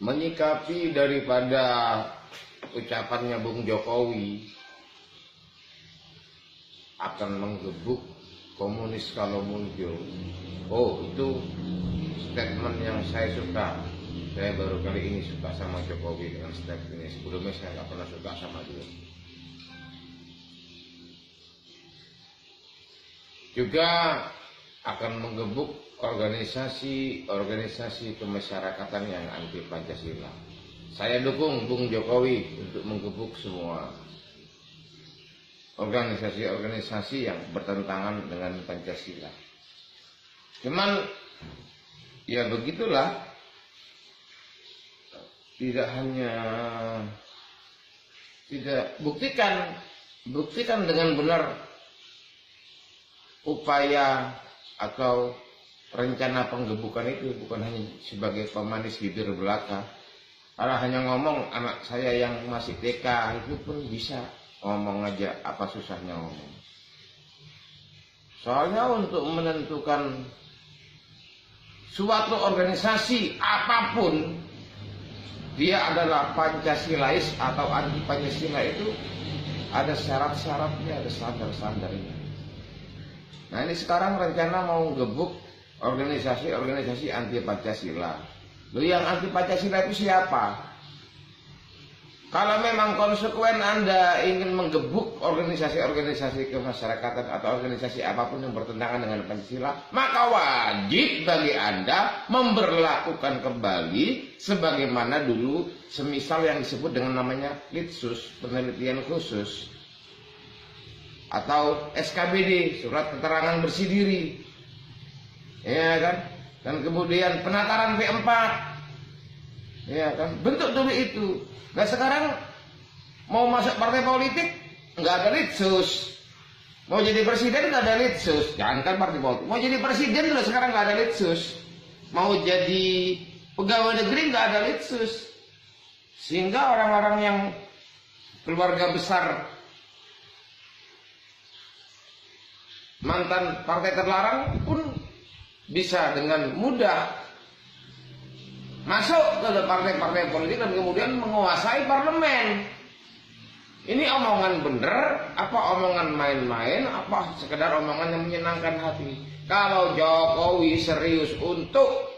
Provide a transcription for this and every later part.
menyikapi daripada ucapannya Bung Jokowi akan menggebuk komunis kalau muncul. Oh, itu statement yang saya suka. Saya baru kali ini suka sama Jokowi dengan statement ini. Sebelumnya saya nggak pernah suka sama dia. Juga akan menggebuk organisasi kemasyarakatan yang anti Pancasila. Saya dukung Bung Jokowi untuk menggebuk semua organisasi-organisasi yang bertentangan dengan Pancasila. Cuman ya begitulah, tidak buktikan dengan benar upaya atau rencana penggebukan itu, bukan hanya sebagai pemanis bibir belaka. Kalau hanya ngomong, anak saya yang masih TK itu pun bisa ngomong aja, apa susahnya ngomong. Soalnya untuk menentukan suatu organisasi apapun dia adalah Pancasilais atau anti Pancasila itu ada syarat-syaratnya, ada standar-standarnya. Nah ini sekarang rencana mau gebuk organisasi-organisasi anti Pancasila. Loh, yang anti Pancasila itu siapa? Kalau memang konsekuen Anda ingin menggebuk organisasi-organisasi kemasyarakatan atau organisasi apapun yang bertentangan dengan Pancasila, maka wajib bagi Anda memberlakukan kembali sebagaimana dulu, semisal yang disebut dengan namanya Litsus, penelitian khusus, atau SKBD, surat keterangan bersih diri, ya kan? Dan kemudian penataran P4, ya kan? Bentuk dulu itu. Nah sekarang mau masuk partai politik nggak ada Litsus, mau jadi presiden nggak ada Litsus, jangankan partai politik, mau jadi presiden udah sekarang nggak ada Litsus, mau jadi pegawai negeri nggak ada Litsus, sehingga orang-orang yang keluarga besar mantan partai terlarang pun bisa dengan mudah masuk ke partai-partai politik dan kemudian menguasai parlemen. Ini omongan bener, apa omongan main-main, apa sekedar omongan yang menyenangkan hati? Kalau Jokowi serius untuk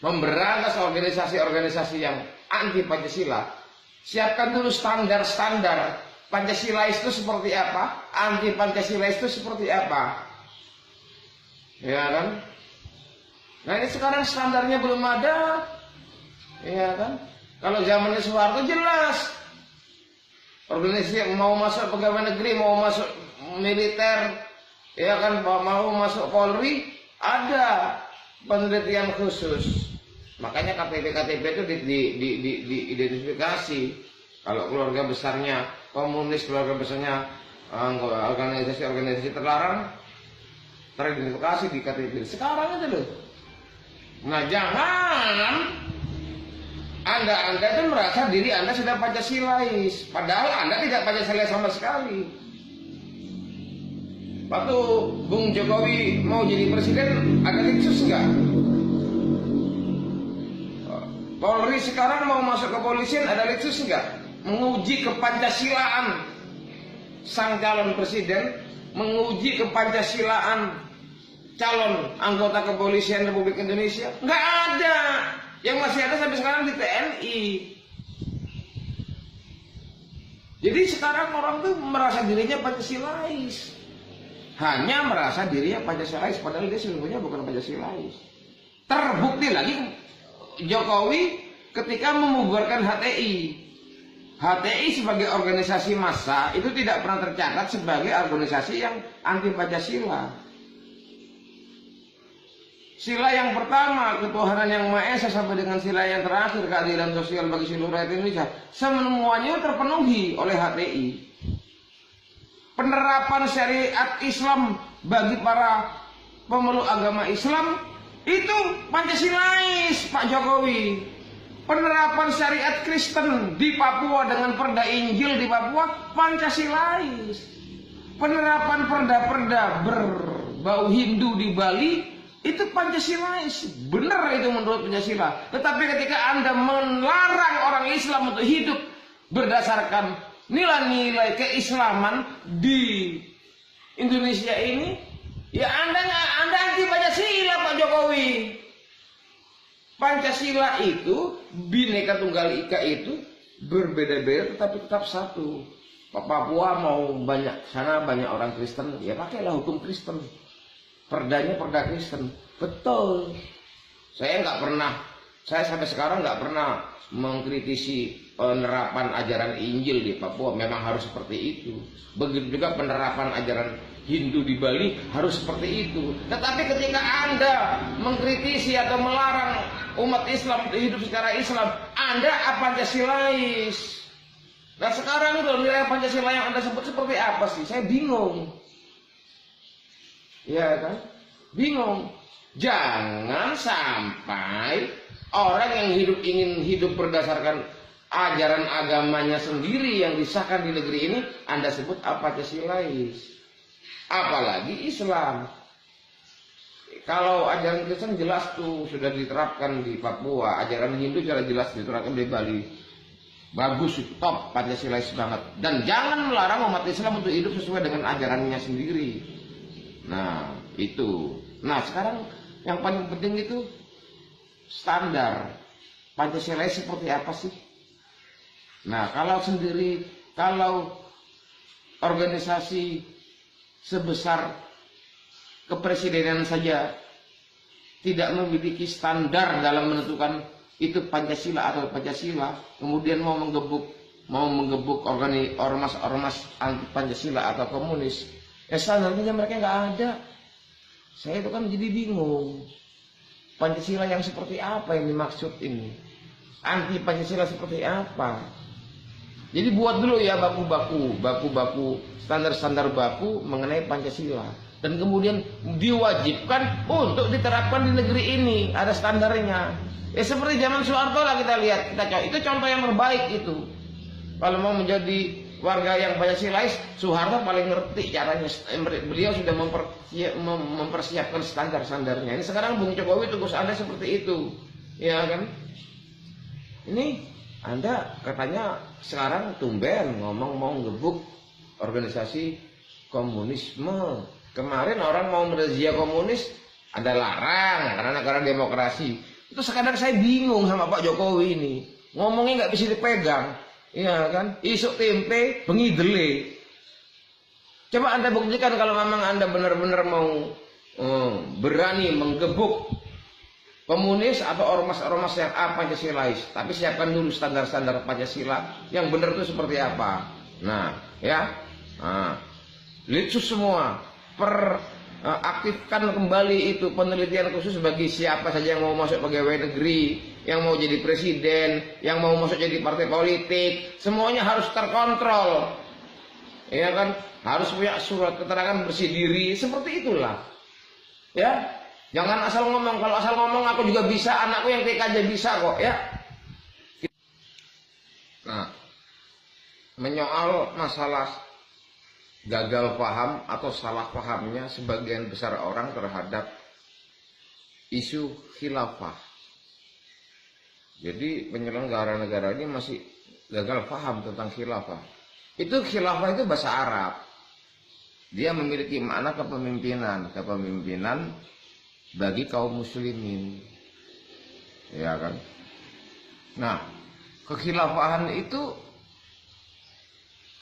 memberantas organisasi-organisasi yang anti Pancasila, siapkan dulu standar-standar Pancasilais itu seperti apa, anti Pancasilais itu seperti apa, ya kan? Nah ini sekarang standarnya belum ada, ya kan? Kalau zamannya Soeharto jelas, organisasi mau masuk pegawai negeri, mau masuk militer, ya kan, mau masuk Polri, ada penelitian khusus. Makanya KTP itu diidentifikasi. Kalau keluarga besarnya komunis, keluarga besarnya organisasi-organisasi terlarang, teridentifikasi di KTP. Sekarang itu loh. Nah jangan Anda itu merasa diri Anda sudah Pancasilais, padahal Anda tidak Pancasilais sama sekali. Waktu Bung Jokowi mau jadi presiden, ada Litsus enggak? Polri sekarang mau masuk ke polisian, ada Litsus enggak? Menguji kepancasilaan sang calon presiden, menguji kepancasilaan calon anggota kepolisian Republik Indonesia, nggak ada. Yang masih ada sampai sekarang di TNI. Jadi sekarang orang tuh merasa dirinya Pancasilais, hanya merasa dirinya Pancasilais, padahal dia sesungguhnya bukan Pancasilais. Terbukti lagi Jokowi ketika membubarkan HTI. HTI sebagai organisasi massa itu tidak pernah tercatat sebagai organisasi yang anti Pancasila. Sila yang pertama, ketuhanan yang Maha Esa, sampai dengan sila yang terakhir, keadilan sosial bagi seluruh rakyat Indonesia, semuanya terpenuhi oleh HTI. Penerapan syariat Islam bagi para pemeluk agama Islam itu Pancasilais, Pak Jokowi. Penerapan syariat Kristen di Papua dengan perda Injil di Papua, Pancasilais. Penerapan perda-perda berbau Hindu di Bali, Itu Pancasilais, benar itu menurut Pancasila. Tetapi ketika Anda melarang orang Islam untuk hidup berdasarkan nilai-nilai keislaman di Indonesia ini, ya Anda anti Pancasila, Pak Jokowi. Pancasila itu, Bhinneka Tunggal Ika itu berbeda-beda tetapi tetap satu. Papua mau banyak sana banyak orang Kristen, ya pakailah hukum Kristen. Perdanya perda Kristen, betul. Saya sampai sekarang nggak pernah mengkritisi penerapan ajaran Injil di Papua. Memang harus seperti itu. Begitu juga penerapan ajaran Hindu di Bali harus seperti itu. Tetapi ketika Anda mengkritisi atau melarang umat Islam untuk hidup secara Islam, Anda Pancasilais. Nah sekarang itu nilai Pancasila yang Anda sebut seperti apa sih? Saya bingung. Ya kan? Bingung. Jangan sampai orang yang ingin hidup berdasarkan ajaran agamanya sendiri yang disahkan di negeri ini Anda sebut Pancasilais. Apalagi Islam. Kalau ajaran Kristen jelas tuh sudah diterapkan di Papua, ajaran Hindu sudah jelas diterapkan di Bali. Bagus, top, Pancasilais banget. Dan jangan melarang umat Islam untuk hidup sesuai dengan ajarannya sendiri. Nah, itu. Nah, sekarang yang paling penting itu standar Pancasilais seperti apa sih? Nah, kalau organisasi sebesar kepresidenan saja tidak memiliki standar dalam menentukan itu Pancasila atau Pancasila, kemudian mau menggebuk ormas anti Pancasila atau komunis, ya standarnya mereka nggak ada. Saya itu kan jadi bingung. Pancasila yang seperti apa yang dimaksud ini? Anti Pancasila seperti apa? Jadi buat dulu ya baku-baku, standar-standar baku mengenai Pancasila. Dan kemudian diwajibkan untuk diterapkan di negeri ini, ada standarnya. Ya seperti zaman Soeharto lah kita lihat, itu contoh yang terbaik itu. Kalau mau menjadi warga yang Pancasilais, Soeharto paling ngerti caranya. Beliau sudah mempersiapkan standar-standarnya. Ini sekarang Bung Jokowi tugas Anda seperti itu, ya kan? Ini Anda katanya sekarang tumben ngomong mau ngebuk organisasi komunisme. Kemarin orang mau merazia komunis, Anda larang karena negara demokrasi. Itu sekarang saya bingung sama Pak Jokowi ini. Ngomongnya nggak bisa dipegang. Iya kan? Isuk tempe, bengi dele. Coba Anda buktikan kalau memang Anda benar-benar mau berani menggebuk komunis atau ormas-ormas yang Pancasilais. Tapi siapkan dulu standar-standar Pancasila yang benar itu seperti apa. Nah, ya. Litsus semua. Aktifkan kembali itu penelitian khusus bagi siapa saja yang mau masuk pegawai negeri, yang mau jadi presiden, yang mau masuk jadi partai politik, semuanya harus terkontrol. Ya kan? Harus punya surat keterangan bersih diri, seperti itulah. Ya. Jangan asal ngomong, kalau asal ngomong aku juga bisa, anakku yang TK aja bisa kok, ya. Nah, menyoal masalah gagal paham atau salah pahamnya sebagian besar orang terhadap isu khilafah. Jadi penyelenggara negara ini masih gagal paham tentang khilafah. Itu khilafah itu bahasa Arab. Dia memiliki makna kepemimpinan bagi kaum muslimin. Ya kan? Nah, kekhilafahan itu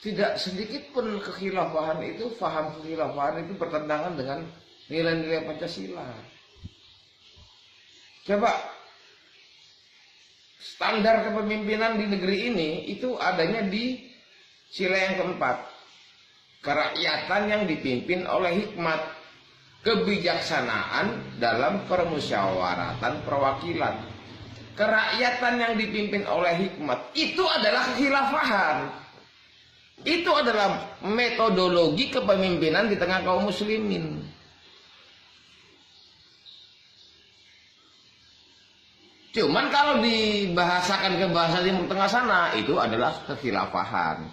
tidak sedikit pun kekhilafahan itu, faham kekhilafahan itu bertentangan dengan nilai-nilai Pancasila. Coba standar kepemimpinan di negeri ini itu adanya di sila yang keempat. Kerakyatan yang dipimpin oleh hikmat, kebijaksanaan dalam permusyawaratan perwakilan. Kerakyatan yang dipimpin oleh hikmat itu adalah kekhilafahan. Itu adalah metodologi kepemimpinan di tengah kaum muslimin. Cuman kalau dibahasakan ke bahasa Timur Tengah sana, itu adalah kekhilafahan.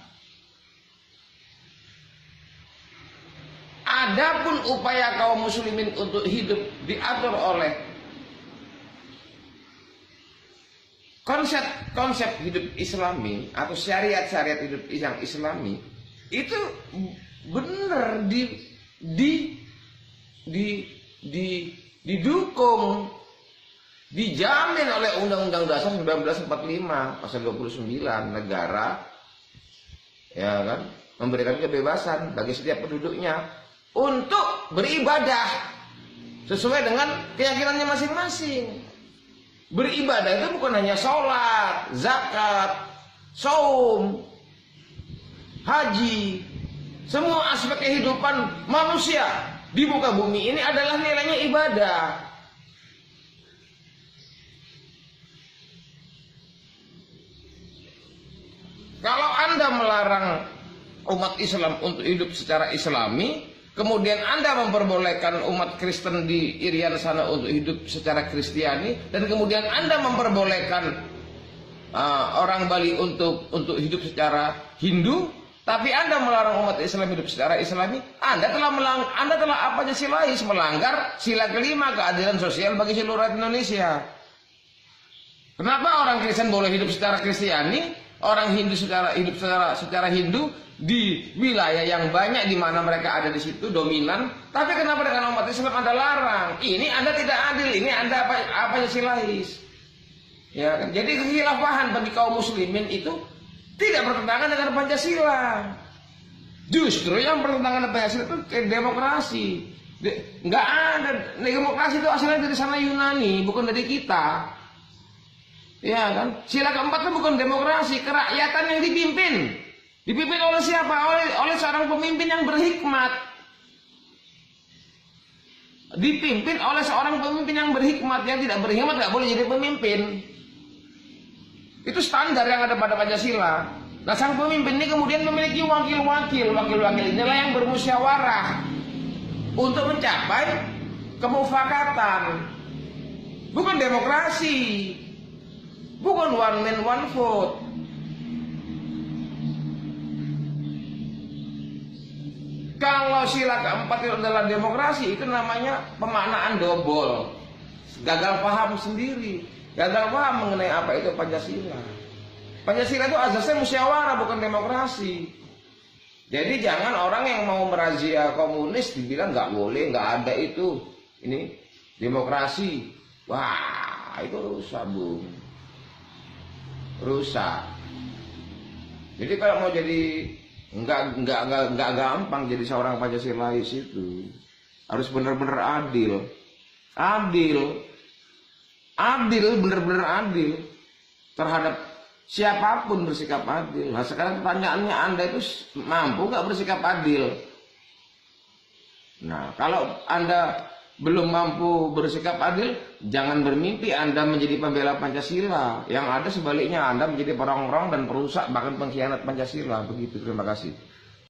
Adapun upaya kaum muslimin untuk hidup diatur oleh konsep hidup Islami atau syariat hidup yang Islami, itu benar didukung, dijamin oleh Undang-Undang Dasar 1945 pasal 29. Negara, ya kan, memberikan kebebasan bagi setiap penduduknya untuk beribadah sesuai dengan keyakinannya masing-masing. Beribadah itu bukan hanya sholat, zakat, saum, haji. Semua aspek kehidupan manusia di muka bumi ini adalah nilainya ibadah. Kalau Anda melarang umat Islam untuk hidup secara Islami, kemudian Anda memperbolehkan umat Kristen di Irian sana untuk hidup secara Kristiani, dan kemudian Anda memperbolehkan orang Bali untuk hidup secara Hindu, tapi Anda melarang umat Islam hidup secara Islami, Anda telah apa silais, melanggar sila kelima keadilan sosial bagi seluruh rakyat Indonesia. Kenapa orang Kristen boleh hidup secara Kristiani, orang Hindu hidup secara Hindu di wilayah yang banyak di mana mereka ada di situ dominan, tapi kenapa dengan umat Islam Anda larang? Ini Anda tidak adil, ini Anda apa silais. Ya kan? Jadi kekhilafan bagi kaum muslimin itu tidak bertentangan dengan Pancasila. Justru yang bertentangan dengan Pancasila itu demokrasi. Nggak ada, demokrasi itu asalnya dari sana Yunani, bukan dari kita. Ya kan? Sila keempat itu bukan demokrasi, kerakyatan yang dipimpin. Dipimpin oleh siapa? Oleh seorang pemimpin yang berhikmat. Dipimpin oleh seorang pemimpin yang berhikmat. Yang tidak berhikmat nggak boleh jadi pemimpin. Itu standar yang ada pada Pancasila. Nah, sang pemimpin ini kemudian memiliki wakil-wakil. Wakil-wakil inilah yang bermusyawarah untuk mencapai kemufakatan. Bukan demokrasi. Bukan one man one vote. Kalau sila keempat itu adalah demokrasi, itu namanya pemaknaan dobol. Gagal paham sendiri. Gagal paham mengenai apa itu Pancasila. Pancasila itu asasnya musyawarah, bukan demokrasi. Jadi jangan orang yang mau merazia komunis dibilang nggak boleh, nggak ada itu. Ini demokrasi. Wah, itu rusak, Bung. Rusak. Jadi kalau mau jadi nggak gampang jadi seorang Pancasilais itu. Harus benar-benar adil. Adil, benar-benar adil terhadap siapapun, bersikap adil. Nah, sekarang pertanyaannya, Anda itu mampu nggak bersikap adil? Nah, kalau Anda belum mampu bersikap adil, jangan bermimpi Anda menjadi pembela Pancasila. Yang ada sebaliknya, Anda menjadi perongrong dan perusak, bahkan pengkhianat Pancasila. Begitu, terima kasih.